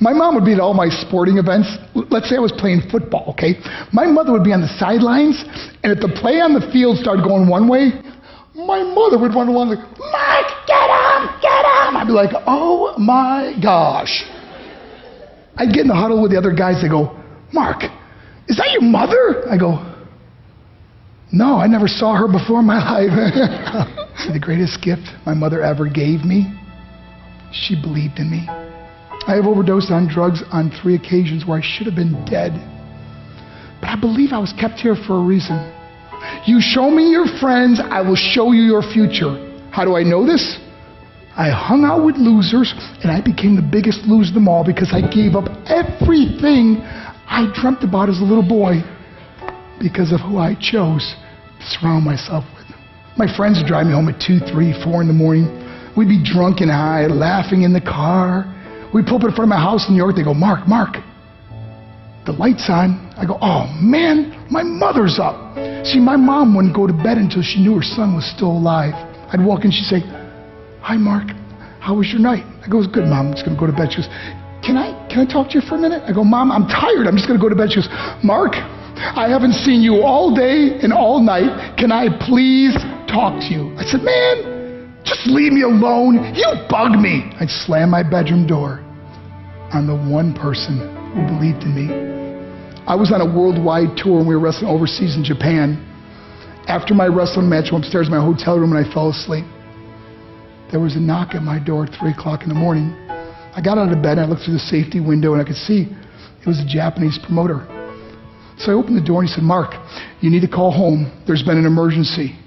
My mom would be at all my sporting events. Let's say I was playing football, okay? My mother would be on the sidelines, and if the play on the field started going one way, my mother would run along like, Mark, get him, get him. I'd be like, oh my gosh. I'd get in the huddle with the other guys. They go, Mark, is that your mother? I go, no, I never saw her before in my life. See, the greatest gift my mother ever gave me, she believed in me. I have overdosed on drugs on 3 occasions where I should have been dead. But I believe I was kept here for a reason. You show me your friends, I will show you your future. How do I know this? I hung out with losers, and I became the biggest loser of them all because I gave up everything I dreamt about as a little boy because of who I chose to surround myself with. My friends would drive me home at 2, 3, 4 in the morning. We'd be drunk and high, laughing in the car. We'd pull up in front of my house in New York. They go, Mark, the light's on. I go, oh man, my mother's up. See, my mom wouldn't go to bed until she knew her son was still alive. I'd walk in, she'd say, hi Mark, how was your night? I go, it was good, Mom, I'm just going to go to bed. She goes, can I talk to you for a minute? I go, Mom, I'm tired, I'm just going to go to bed. She goes, Mark, I haven't seen you all day and all night. Can I please talk to you? I said, man, just leave me alone. You bug me. I'd slam my bedroom door on the one person who believed in me. I was on a worldwide tour and we were wrestling overseas in Japan. After my wrestling match, I went upstairs in my hotel room and I fell asleep. There was a knock at my door at 3 o'clock in the morning. I got out of bed and I looked through the safety window and I could see it was a Japanese promoter. So I opened the door and he said, Mark, you need to call home. There's been an emergency.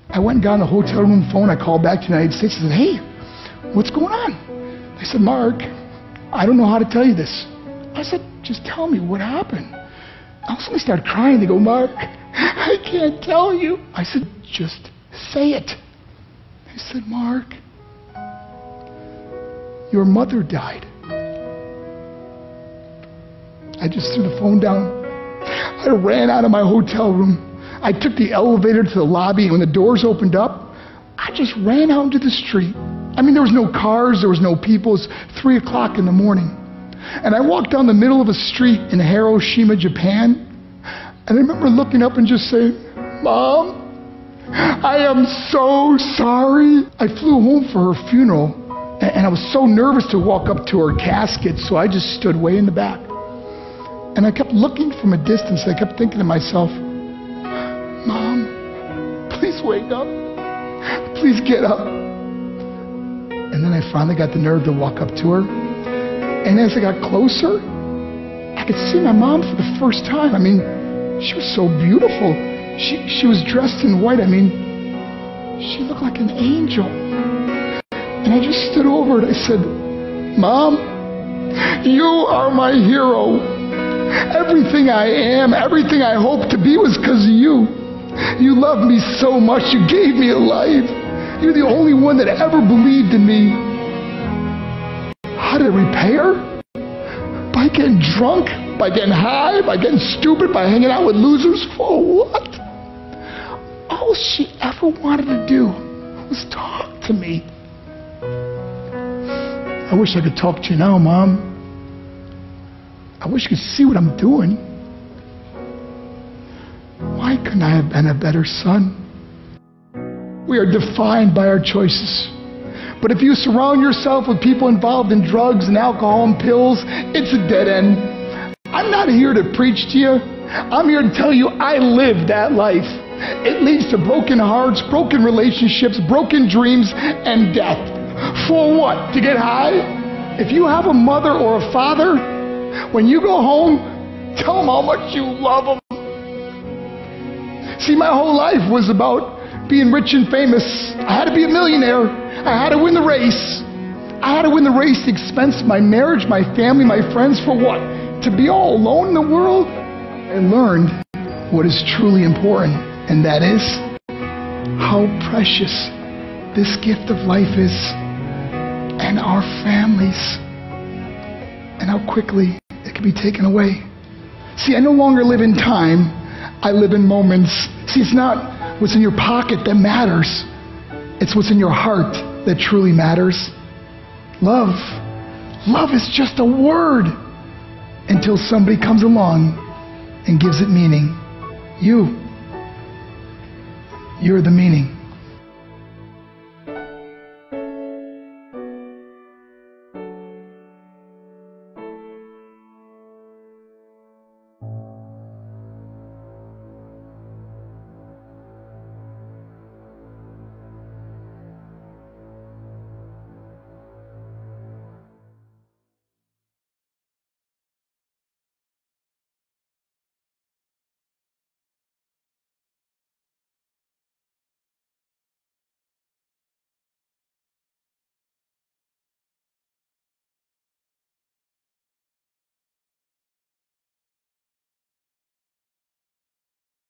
I went and got on the hotel room phone. I called back to the United States and said, hey, what's going on? They said, Mark, I don't know how to tell you this. I said, just tell me what happened. I suddenly started crying. They go, Mark, I can't tell you. I said, just say it. They said, Mark, your mother died. I just threw the phone down. I ran out of my hotel room. I took the elevator to the lobby, and when the doors opened up, I just ran out into the street. I mean, there was no cars, there was no people. It was 3 o'clock in the morning. And I walked down the middle of a street in Hiroshima, Japan, and I remember looking up and just saying, Mom, I am so sorry. I flew home for her funeral, and I was so nervous to walk up to her casket, so I just stood way in the back. And I kept looking from a distance. I kept thinking to myself, Mom, please wake up. Please get up. And then I finally got the nerve to walk up to her. And as I got closer, I could see my mom for the first time. I mean, she was so beautiful. She was dressed in white. I mean, she looked like an angel. And I just stood over her and I said, Mom, you are my hero. Everything I am, everything I hope to be was because of you. You loved me so much, you gave me a life. You're the only one that ever believed in me. How did it repay her? By getting drunk, by getting high, by getting stupid, by hanging out with losers? For what? All she ever wanted to do was talk to me. I wish I could talk to you now, Mom. I wish you could see what I'm doing. Why couldn't I have been a better son? We are defined by our choices. But if you surround yourself with people involved in drugs and alcohol and pills, it's a dead end. I'm not here to preach to you. I'm here to tell you I lived that life. It leads to broken hearts, broken relationships, broken dreams, and death. For what? To get high? If you have a mother or a father, when you go home, tell them how much you love them. See, my whole life was about being rich and famous. I had to be a millionaire. I had to win the race. I had to win the race at the expense of my marriage, my family, my friends. For what? To be all alone in the world? I learned what is truly important, and that is how precious this gift of life is, and our families, and how quickly it can be taken away. See, I no longer live in time. I live in moments. See, it's not what's in your pocket that matters. It's what's in your heart that truly matters. Love Love is just a word until somebody comes along and gives it meaning. You're the meaning.